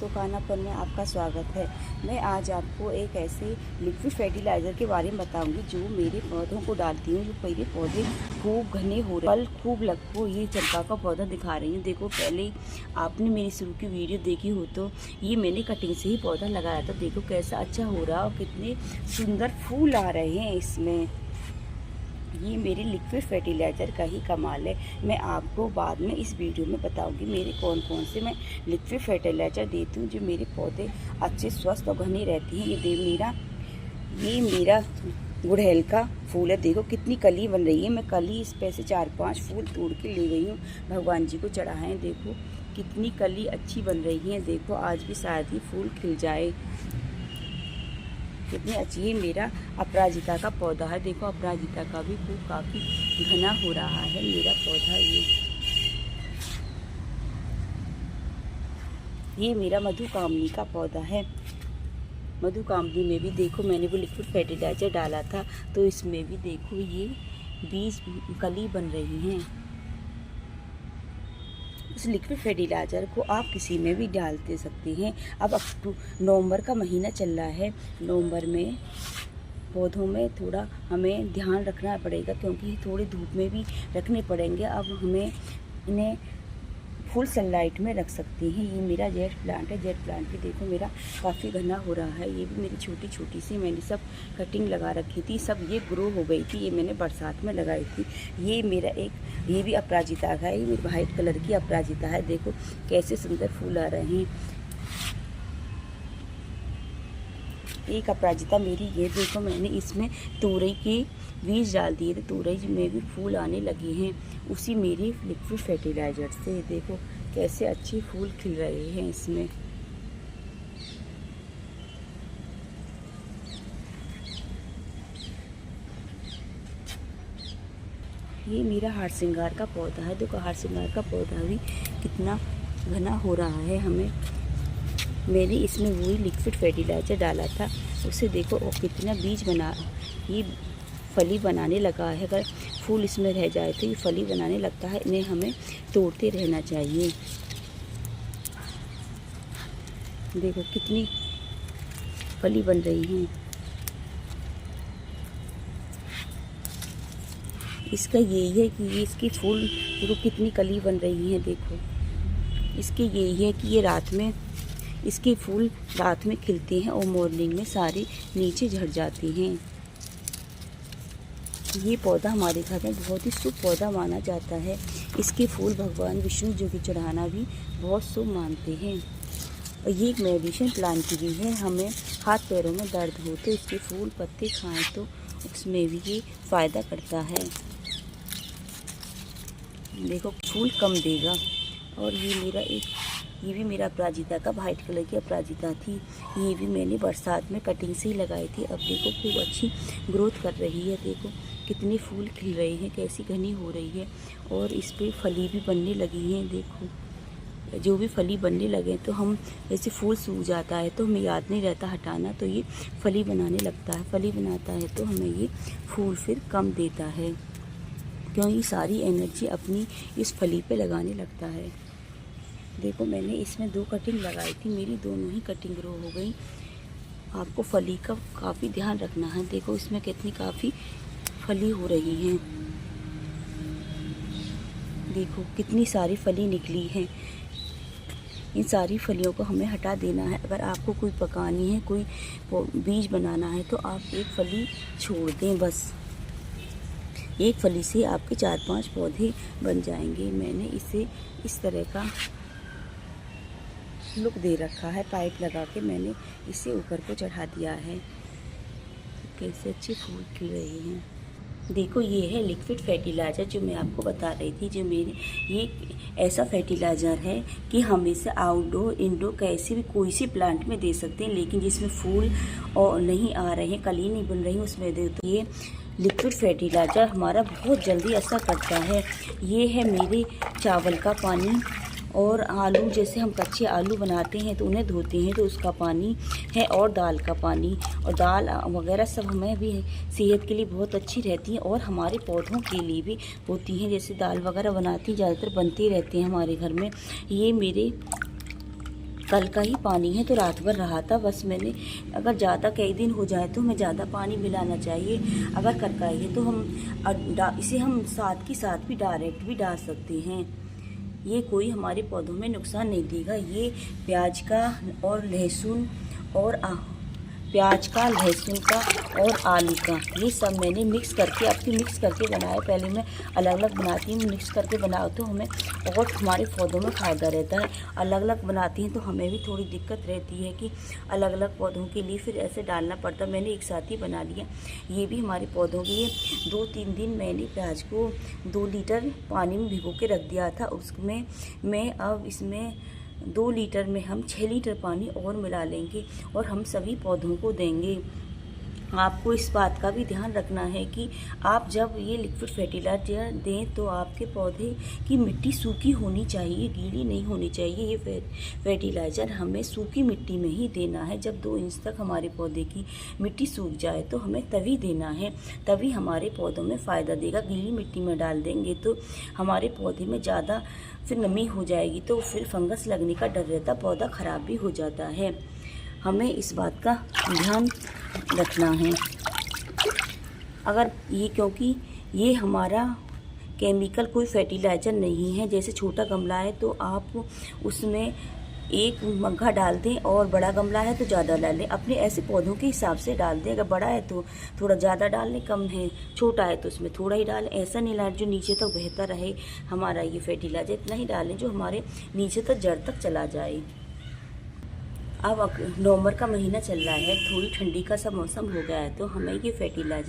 दोस्तों, खानापन में आपका स्वागत है। मैं आज आपको एक ऐसे लिक्विड फर्टिलाइज़र के बारे में बताऊंगी जो मेरे पौधों को डालती हूँ। जो मेरे पौधे खूब घने हो रहे, फल खूब लगो। ये चंपा का पौधा दिखा रही हूँ। देखो, पहले आपने मेरी शुरू की वीडियो देखी हो तो ये मैंने कटिंग से ही पौधा लगाया था। देखो कैसा अच्छा हो रहा और कितने सुंदर फूल आ रहे हैं इसमें। ये मेरे लिक्विड फर्टिलाइज़र का ही कमाल है। मैं आपको बाद में इस वीडियो में बताऊंगी मेरे कौन कौन से मैं लिक्विड फर्टिलाइज़र देती हूँ जो मेरे पौधे अच्छे स्वस्थ और घने रहते हैं। ये मेरा गुड़हल का फूल है। देखो कितनी कली बन रही है। मैं कली इस पे से 4-5 फूल तोड़ के ले गई हूँ, भगवान जी को चढ़ाए हैं। देखो कितनी कली अच्छी बन रही है। देखो आज भी शायद ही फूल खिल जाए, कितनी अच्छी। ये मेरा अपराजिता का पौधा है। देखो अपराजिता का भी फूल काफ़ी घना हो रहा है मेरा पौधा। ये मेरा मधुकामनी का पौधा है। मधुकामनी में भी देखो मैंने वो लिक्विड फर्टिलाइज़र डाला था तो इसमें भी देखो ये बीज कली बन रही हैं। उस लिक्विड फर्टिलाइज़र को आप किसी में भी डाल दे सकते हैं। अब नवंबर का महीना चल रहा है। नवंबर में पौधों में थोड़ा हमें ध्यान रखना पड़ेगा क्योंकि थोड़ी धूप में भी रखने पड़ेंगे। अब हमें इन्हें फुल सनलाइट में रख सकते हैं। ये मेरा जेट प्लांट है। जेट प्लांट भी देखो मेरा काफ़ी घना हो रहा है। ये भी मेरी छोटी छोटी सी मैंने सब कटिंग लगा रखी थी, सब ये ग्रो हो गई थी। ये मैंने बरसात में लगाई थी। ये मेरा ये भी अपराजिता का है। ये मेरी वाइट कलर की अपराजिता है। देखो कैसे सुंदर फूल आ रहे हैं। एक अपराजिता मेरी ये देखो मैंने इसमें तुरई के बीज डाल दिए थे। तुरई में भी फूल आने लगे हैं उसी मेरे लिक्विड फर्टिलाइज़र से। देखो कैसे अच्छे फूल खिल रहे हैं इसमें। ये मेरा हार श्रृंगार का पौधा है। देखो हार श्रृंगार का पौधा भी कितना घना हो रहा है। मैंने इसमें वही लिक्विड फर्टिलाइज़र डाला था उसे देखो और कितना बीज बना, ये फली बनाने लगा है। अगर फूल इसमें रह जाए तो ये फली बनाने लगता है। इन्हें हमें तोड़ते रहना चाहिए। देखो कितनी फली बन रही हैं। इसका यही है कि ये इसकी फूल देखो कितनी कली बन रही है। देखो इसके यही है कि ये इसके फूल रात में खिलते हैं और मॉर्निंग में सारे नीचे झड़ जाते हैं। ये पौधा हमारे घर में बहुत ही शुभ पौधा माना जाता है। इसके फूल भगवान विष्णु जी को चढ़ाना भी बहुत शुभ मानते हैं। और ये एक मेडिसिन प्लांट भी है। हमें हाथ पैरों में दर्द हो तो इसके फूल पत्ते खाएं तो उसमें भी ये फ़ायदा करता है। देखो फूल कम देगा। और ये भी मेरा अपराजिता का वाइट कलर की अपराजिता थी। ये भी मैंने बरसात में कटिंग से ही लगाई थी। अब देखो खूब अच्छी ग्रोथ कर रही है। देखो कितने फूल खिल रहे हैं, कैसी घनी हो रही है। और इस पे फली भी बनने लगी हैं। देखो जो भी फली बनने लगे तो हम जैसे फूल सूख जाता है तो हमें याद नहीं रहता हटाना, तो ये फली बनाने लगता है। फली बनाता है तो हमें ये फूल फिर कम देता है क्योंकि सारी एनर्जी अपनी इस फली पे लगाने लगता है। देखो मैंने इसमें 2 कटिंग लगाई थी, मेरी दोनों ही कटिंग ग्रो हो गई। आपको फली का काफ़ी ध्यान रखना है। देखो इसमें कितनी काफ़ी फली हो रही हैं। देखो कितनी सारी फली निकली हैं। इन सारी फलियों को हमें हटा देना है। अगर आपको कोई पकानी है, कोई बीज बनाना है तो आप एक फली छोड़ दें बस। एक फली से आपके 4-5 पौधे बन जाएंगे। मैंने इसे इस तरह का लुक दे रखा है। पाइप लगा के मैंने इसे ऊपर को चढ़ा दिया है। कैसे अच्छे फूल खिल रहे हैं। देखो ये है लिक्विड फर्टिलाइज़र जो मैं आपको बता रही थी। ये ऐसा फर्टिलाइज़र है कि हम इसे आउटडोर इंडोर कैसे भी कोई सी प्लांट में दे सकते हैं, लेकिन जिसमें फूल और नहीं आ रहे हैं, कली नहीं बन रही उसमें दे। तो ये लिक्विड फर्टिलाइज़र हमारा बहुत जल्दी असर करता है। ये है मेरे चावल का पानी और आलू, जैसे हम कच्चे आलू बनाते हैं तो उन्हें धोते हैं तो उसका पानी है, और दाल का पानी। और दाल वगैरह सब हमें भी सेहत के लिए बहुत अच्छी रहती हैं और हमारे पौधों के लिए भी होती हैं। जैसे दाल वगैरह बनाती ज़्यादातर बनते रहते हैं हमारे घर में। ये मेरे कल का ही पानी है तो रात भर रहा था। बस मैंने अगर ज़्यादा कई दिन हो जाए तो हमें ज़्यादा पानी मिलाना चाहिए। अगर करकाई है तो हम इसे हम साथ के साथ भी डायरेक्ट भी डाल सकते हैं। ये कोई हमारे पौधों में नुकसान नहीं देगा। ये प्याज का और लहसुन और प्याज का, लहसुन का और आलू का, ये सब मैंने मिक्स करके बनाया। पहले मैं अलग अलग बनाती हूँ, मिक्स करके बनाओ तो हमें और हमारे पौधों में फ़ायदा रहता है। अलग अलग बनाती हैं तो हमें भी थोड़ी दिक्कत रहती है कि अलग अलग पौधों के लिए फिर ऐसे डालना पड़ता। मैंने एक साथ ही बना लिया। ये भी हमारे पौधों के लिए 2-3 दिन मैंने प्याज को 2 लीटर पानी में भिगो के रख दिया था। उसमें मैं अब इसमें 2 लीटर में हम 6 लीटर पानी और मिला लेंगे और हम सभी पौधों को देंगे। आपको इस बात का भी ध्यान रखना है कि आप जब ये लिक्विड फर्टिलाइजर दें तो आपके पौधे की मिट्टी सूखी होनी चाहिए, गीली नहीं होनी चाहिए। ये फर्टिलाइज़र हमें सूखी मिट्टी में ही देना है। जब 2 इंच तक हमारे पौधे की मिट्टी सूख जाए तो हमें तभी देना है, तभी हमारे पौधों में फ़ायदा देगा। गीली मिट्टी में डाल देंगे तो हमारे पौधे में ज़्यादा फिर नमी हो जाएगी तो फिर फंगस लगने का डर रहता, पौधा ख़राब भी हो जाता है। हमें इस बात का ध्यान रखना है। अगर ये, क्योंकि ये हमारा केमिकल कोई फर्टिलाइज़र नहीं है। जैसे छोटा गमला है तो आप उसमें 1 मग्घा डाल दें और बड़ा गमला है तो ज़्यादा डालें। अपने ऐसे पौधों के हिसाब से डाल दें। अगर बड़ा है तो थोड़ा ज़्यादा डाल लें, कम है छोटा है तो उसमें थोड़ा ही डालें। ऐसा नहीं डालें जो नीचे तक बेहतर रहे हमारा ये फर्टिलाइज़र। इतना ही डालें जो हमारे नीचे तक जड़ तक चला जाए। अब नवंबर का महीना चल रहा है, थोड़ी ठंडी का सा मौसम हो गया है तो हमें ये फर्टिलाइज़र